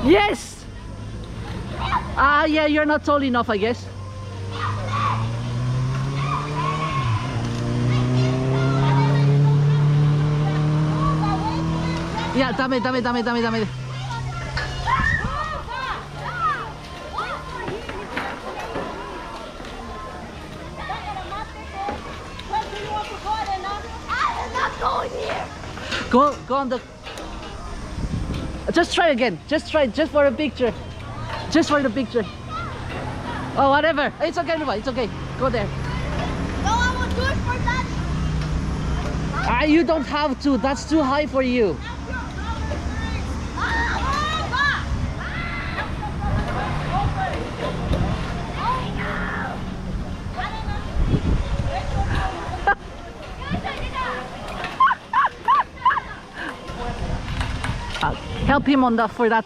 Yes! Yeah, you're not tall enough, I guess. Yeah, dami. Go on the... Just try again. Just for a picture. Just for the picture. Oh, whatever. It's okay, Luva. It's okay. Go there. No, I will do it for Daddy. You don't have to. That's too high for you. Help him on that for that.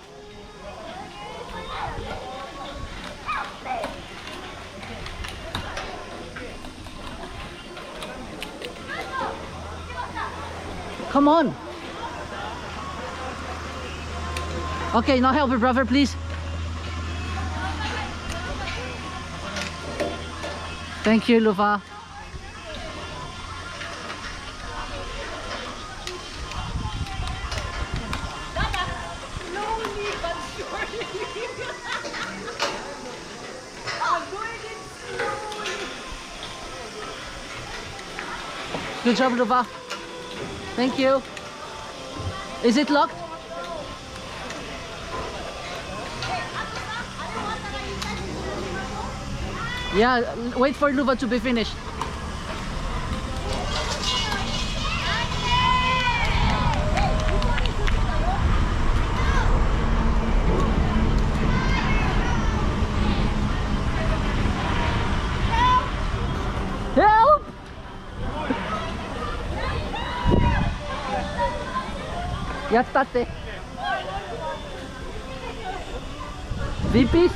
Come on. Okay, now help your brother, please. Thank you, Luva. Good job, Luva. Thank you. Is it locked? Yeah, wait for Luva to be finished. Help! Jättätte. Vipis?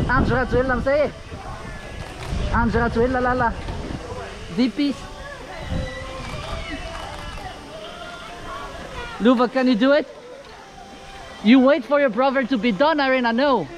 Angela Zuella say. Angela Zuella lala. Vipis. Luva, can you do it? You wait for your brother to be done, Arena. No.